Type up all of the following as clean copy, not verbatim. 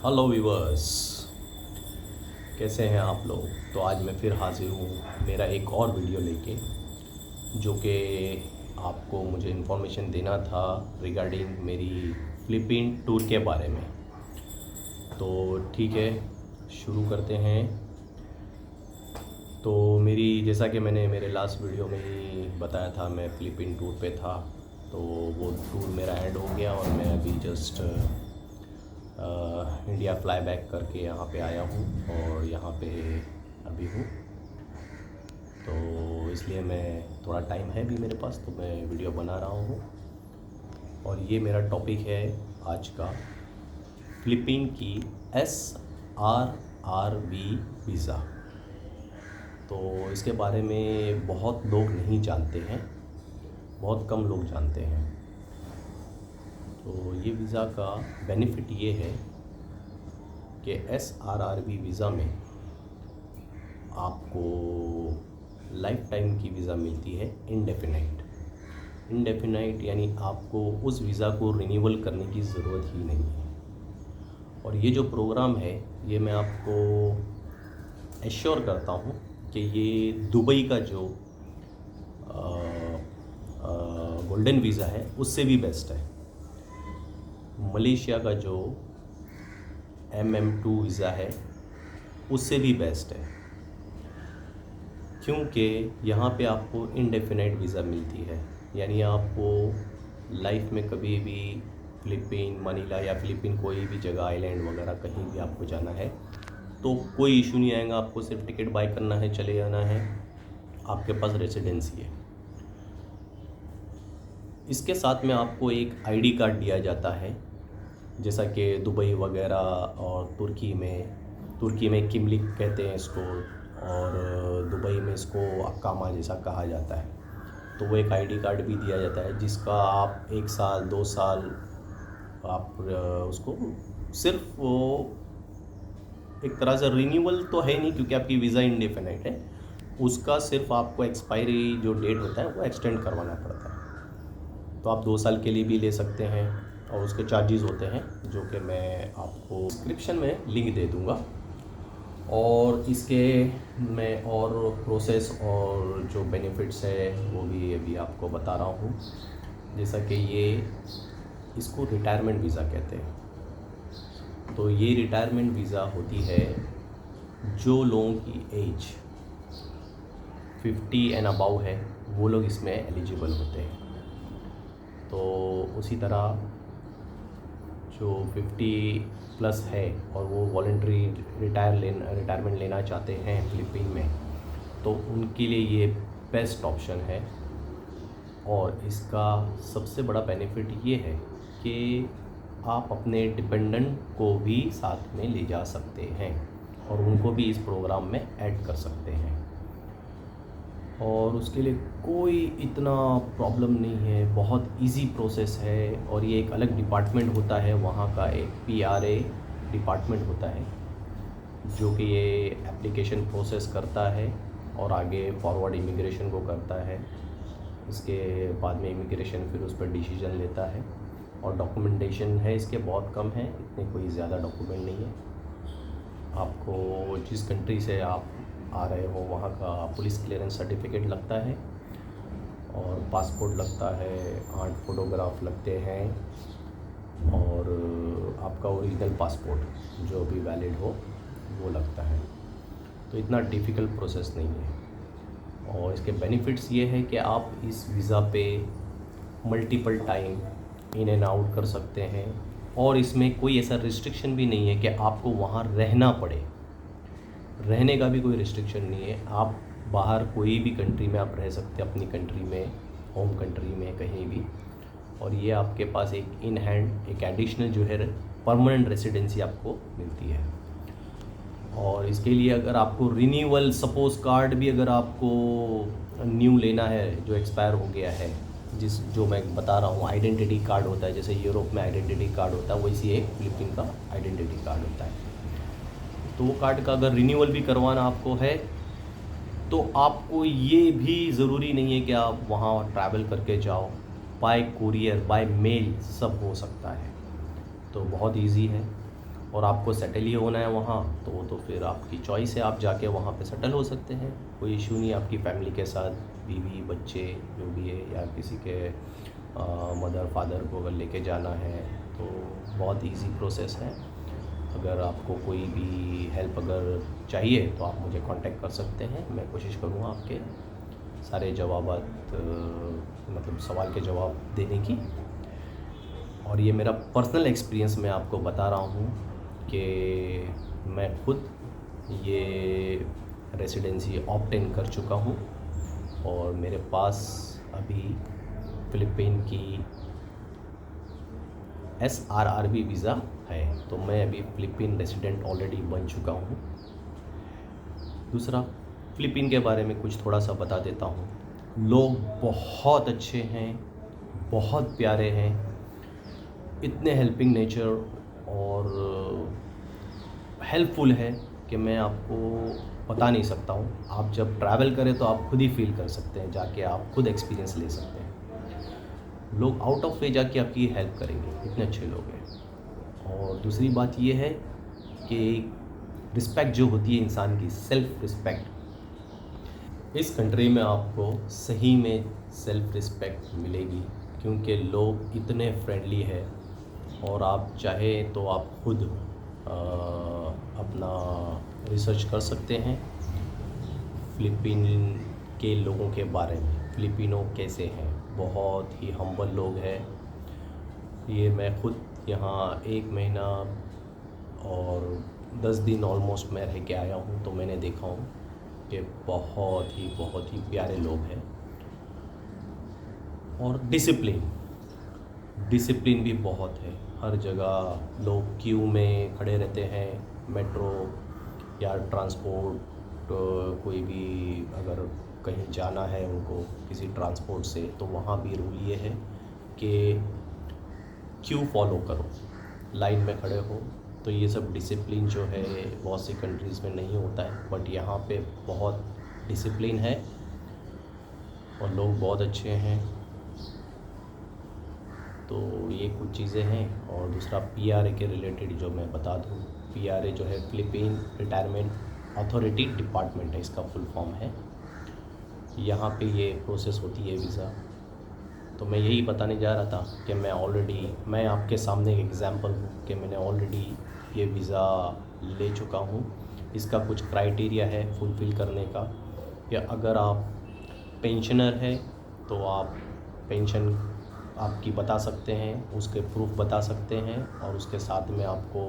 Hello viewers, कैसे हैं आप लोग। तो आज मैं फिर हाज़िर हूँ मेरा एक और वीडियो लेके, जो कि आपको मुझे इन्फॉर्मेशन देना था रिगार्डिंग मेरी फ़िलीपीन टूर के बारे में। तो ठीक है, शुरू करते हैं। तो मेरी जैसा कि मैंने मेरे लास्ट वीडियो में ही बताया था, मैं फ़िलीपीन टूर पे था। तो वो टूर मेरा एंड हो गया और मैं अभी जस्ट इंडिया फ्लाई बैक करके यहाँ पे आया हूँ और यहाँ पे अभी हूँ। तो इसलिए मैं थोड़ा टाइम है भी मेरे पास, तो मैं वीडियो बना रहा हूँ। और ये मेरा टॉपिक है आज का, फ़िलीपीन की SRRB वीज़ा। तो इसके बारे में बहुत लोग नहीं जानते हैं, बहुत कम लोग जानते हैं। तो ये वीज़ा का बेनिफिट ये है कि SRRB वीज़ा में आपको लाइफ टाइम की वीज़ा मिलती है, इंडेफिनाइट यानी आपको उस वीज़ा को रिन्यूअल करने की ज़रूरत ही नहीं है। और ये जो प्रोग्राम है, ये मैं आपको एश्योर करता हूँ कि ये दुबई का जो गोल्डन वीज़ा है उससे भी बेस्ट है। मलेशिया का जो MM2 वीज़ा है उससे भी बेस्ट है, क्योंकि यहाँ पे आपको इंडेफिनाइट वीज़ा मिलती है। यानी आपको लाइफ में कभी भी फ़िलीपीन, मनीला या फ़िलीपीन कोई भी जगह, आइलैंड वगैरह कहीं भी आपको जाना है तो कोई इशू नहीं आएगा। आपको सिर्फ टिकट बाय करना है, चले जाना है, आपके पास रेसिडेंसी है। इसके साथ में आपको एक ID कार्ड दिया जाता है, जैसा कि दुबई वगैरह और तुर्की में किमलिक कहते हैं इसको, और दुबई में इसको अकामा जैसा कहा जाता है। तो वो एक ID कार्ड भी दिया जाता है, जिसका आप 1 साल 2 साल आप उसको सिर्फ वो एक तरह से रिन्यूअल तो है नहीं, क्योंकि आपकी वीज़ा इंडेफिनाइट है। उसका सिर्फ आपको एक्सपायरी जो डेट होता है वो एक्सटेंड करवाना पड़ता है। तो आप 2 साल के लिए भी ले सकते हैं और उसके चार्जेस होते हैं, जो कि मैं आपको डिस्क्रिप्शन में लिंक दे दूँगा। और इसके मैं और प्रोसेस और जो बेनिफिट्स है वो भी अभी आपको बता रहा हूँ। जैसा कि इसको रिटायरमेंट वीज़ा कहते हैं। तो ये रिटायरमेंट वीज़ा होती है जो लोगों की एज 50 एंड अबव है, वो लोग इसमें एलिजिबल होते हैं। तो उसी तरह जो 50 प्लस है और वो वॉलंटरी रिटायरमेंट लेना चाहते हैं फ़िलीपीन में, तो उनके लिए ये बेस्ट ऑप्शन है। और इसका सबसे बड़ा बेनिफिट ये है कि आप अपने डिपेंडेंट को भी साथ में ले जा सकते हैं और उनको भी इस प्रोग्राम में ऐड कर सकते हैं। और उसके लिए कोई इतना प्रॉब्लम नहीं है, बहुत इजी प्रोसेस है। और ये एक अलग डिपार्टमेंट होता है, वहाँ का एक PRA डिपार्टमेंट होता है, जो कि ये एप्लीकेशन प्रोसेस करता है और आगे फॉरवर्ड इमिग्रेशन को करता है। इसके बाद में इमिग्रेशन फिर उस पर डिसीजन लेता है। और डॉक्यूमेंटेशन है इसके बहुत कम है, इतने कोई ज़्यादा डॉक्यूमेंट नहीं है। आपको जिस कंट्री से आप आ रहे हो वहाँ का पुलिस क्लियरेंस सर्टिफिकेट लगता है और पासपोर्ट लगता है, 8 फोटोग्राफ लगते हैं और आपका ओरिजिनल पासपोर्ट जो भी वैलिड हो वो लगता है। तो इतना डिफ़िकल्ट प्रोसेस नहीं है। और इसके बेनिफिट्स ये है कि आप इस वीज़ा पे multiple time in and out कर सकते हैं और इसमें कोई ऐसा रिस्ट्रिक्शन भी नहीं है कि आपको वहाँ रहना पड़े। रहने का भी कोई रिस्ट्रिक्शन नहीं है, आप बाहर कोई भी कंट्री में आप रह सकते हैं, अपनी कंट्री में, होम कंट्री में, कहीं भी। और ये आपके पास एक इन हैंड एक एडिशनल जो है परमानेंट रेसिडेंसी आपको मिलती है। और इसके लिए अगर आपको रिन्यूअल सपोज कार्ड भी अगर आपको न्यू लेना है जो एक्सपायर हो गया है, जो मैं बता रहा हूँ आइडेंटिटी कार्ड होता है, जैसे यूरोप में आइडेंटिटी कार्ड होता है वैसे एक फ़िलीपीन का आइडेंटिटी कार्ड होता है। तो वो कार्ड का अगर रिन्यूअल भी करवाना आपको है तो आपको ये भी ज़रूरी नहीं है कि आप वहाँ ट्रैवल करके जाओ, बाय कुरियर, बाय मेल सब हो सकता है। तो बहुत इजी है। और आपको सेटल ही होना है वहाँ, तो फिर आपकी चॉइस है, आप जाके वहाँ पे सेटल हो सकते हैं, कोई इशू नहीं। आपकी फैमिली के साथ, बीवी बच्चे जो भी है, या किसी के मदर फादर को अगर लेके जाना है तो बहुत इजी प्रोसेस है। अगर आपको कोई भी हेल्प अगर चाहिए तो आप मुझे कांटेक्ट कर सकते हैं, मैं कोशिश करूँगा आपके सारे मतलब सवाल के जवाब देने की। और ये मेरा पर्सनल एक्सपीरियंस मैं आपको बता रहा हूँ कि मैं खुद ये रेसिडेंसी ऑब्टेन कर चुका हूँ और मेरे पास अभी फ़िलिपीन की SRRB वीज़ा है, तो मैं अभी फ़िलिपीन रेसिडेंट ऑलरेडी बन चुका हूँ। दूसरा, फ़िलिपीन के बारे में कुछ थोड़ा सा बता देता हूँ। लोग बहुत अच्छे हैं, बहुत प्यारे हैं, इतने हेल्पिंग नेचर और हेल्पफुल है कि मैं आपको बता नहीं सकता हूँ। आप जब ट्रैवल करें तो आप खुद ही फील कर सकते हैं, जाके आप खुद एक्सपीरियंस ले सकते हैं। लोग आउट ऑफ वे जाके आपकी हेल्प करेंगे, इतने अच्छे लोग हैं। और दूसरी बात ये है कि रिस्पेक्ट जो होती है इंसान की, सेल्फ रिस्पेक्ट, इस कंट्री में आपको सही में सेल्फ रिस्पेक्ट मिलेगी, क्योंकि लोग इतने फ्रेंडली है। और आप चाहे तो आप खुद अपना रिसर्च कर सकते हैं फ़िलिपीन के लोगों के बारे में, फ़िलिपिनो कैसे हैं। बहुत ही हम्बल लोग हैं। ये मैं खुद यहाँ 1 महीना और 10 दिन ऑलमोस्ट मैं रह के आया हूँ, तो मैंने देखा हूँ कि बहुत ही प्यारे लोग हैं। और डिसिप्लिन भी बहुत है। हर जगह लोग क्यू में खड़े रहते हैं, मेट्रो या ट्रांसपोर्ट, कोई भी अगर कहीं जाना है उनको किसी ट्रांसपोर्ट से, तो वहाँ भी रूल ये है कि क्यू फॉलो करो, लाइन में खड़े हो। तो ये सब डिसिप्लिन जो है बहुत सी कंट्रीज़ में नहीं होता है, बट यहाँ पे बहुत डिसिप्लिन है और लोग बहुत अच्छे हैं। तो ये कुछ चीज़ें हैं। और दूसरा, PRA के रिलेटेड जो मैं बता दूँ, PRA जो है फ़िलिपीन रिटायरमेंट अथॉरिटी डिपार्टमेंट है, इसका फुल फॉर्म है। यहाँ पे ये प्रोसेस होती है वीज़ा। तो मैं यही बताने जा रहा था कि मैं आपके सामने एक एग्ज़ाम्पल हूँ कि मैंने ऑलरेडी ये वीज़ा ले चुका हूँ। इसका कुछ क्राइटेरिया है फुलफ़िल करने का, कि अगर आप पेंशनर है तो आप पेंशन आपकी बता सकते हैं, उसके प्रूफ बता सकते हैं, और उसके साथ में आपको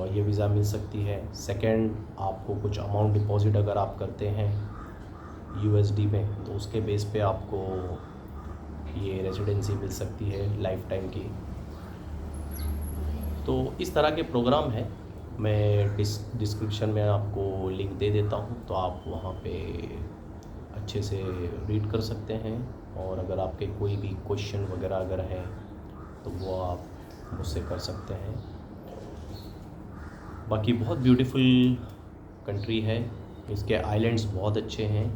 ये वीज़ा मिल सकती है। सेकंड, आपको कुछ अमाउंट डिपॉज़िट अगर आप करते हैं USD में, तो उसके बेस पे आपको ये रेजिडेंसी मिल सकती है लाइफ टाइम की। तो इस तरह के प्रोग्राम है। मैं डिस्क्रिप्शन में आपको लिंक दे देता हूँ, तो आप वहाँ पे अच्छे से रीड कर सकते हैं। और अगर आपके कोई भी क्वेश्चन वगैरह अगर हैं तो वो आप मुझसे कर सकते हैं। बाकी बहुत ब्यूटीफुल कंट्री है, इसके आइलैंड्स बहुत अच्छे हैं।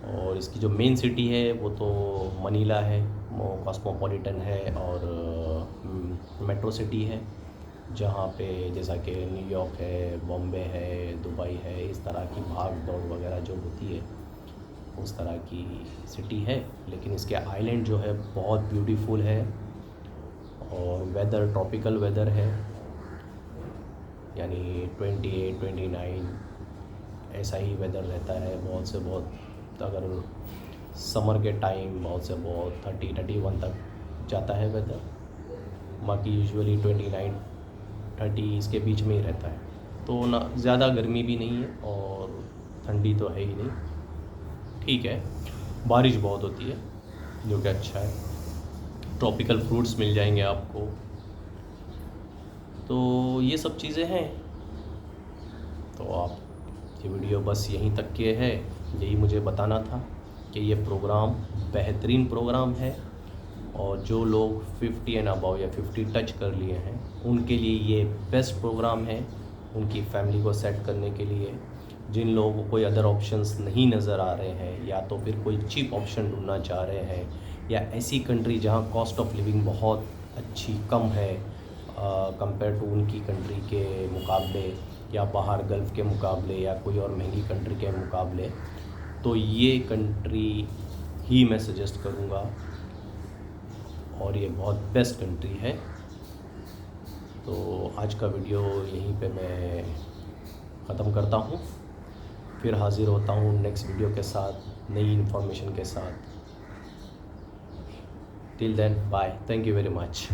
और इसकी जो मेन सिटी है वो तो मनीला है, वो कॉस्मोपॉलिटन है और मेट्रो सिटी है, जहाँ पे जैसा कि न्यूयॉर्क है, बॉम्बे है, दुबई है, इस तरह की भाग दौड़ वगैरह जो होती है उस तरह की सिटी है। लेकिन इसके आइलैंड जो है बहुत ब्यूटीफुल है और वेदर ट्रॉपिकल वेदर है, यानी 28-29 ऐसा ही वेदर रहता है। बहुत से बहुत, अगर समर के टाइम बहुत से बहुत 30-31 तक जाता है वेदर। बाकी यूजुअली 29-30 इसके बीच में ही रहता है। तो ना ज़्यादा गर्मी भी नहीं है और ठंडी तो है ही नहीं, ठीक है। बारिश बहुत होती है जो कि अच्छा है। ट्रॉपिकल फ्रूट्स मिल जाएंगे आपको। तो ये सब चीज़ें हैं। तो आप ये वीडियो बस यहीं तक के है, यही मुझे बताना था कि ये प्रोग्राम बेहतरीन प्रोग्राम है। और जो लोग 50 एंड अबव या 50 टच कर लिए हैं उनके लिए ये बेस्ट प्रोग्राम है, उनकी फैमिली को सेट करने के लिए। जिन लोगों को कोई अदर ऑप्शंस नहीं नज़र आ रहे हैं, या तो फिर कोई चीप ऑप्शन ढूंढना चाह रहे हैं, या ऐसी कंट्री जहां कॉस्ट ऑफ लिविंग बहुत अच्छी कम है, कंपेयर टू उनकी कंट्री के मुकाबले या बाहर गल्फ़ के मुकाबले या कोई और महंगी कंट्री के मुकाबले, तो ये कंट्री ही मैं सजेस्ट करूँगा और ये बहुत बेस्ट कंट्री है। तो आज का वीडियो यहीं पे मैं ख़त्म करता हूँ, फिर हाज़िर होता हूँ नेक्स्ट वीडियो के साथ, नई इन्फॉर्मेशन के साथ। Till then bye, thank you very much.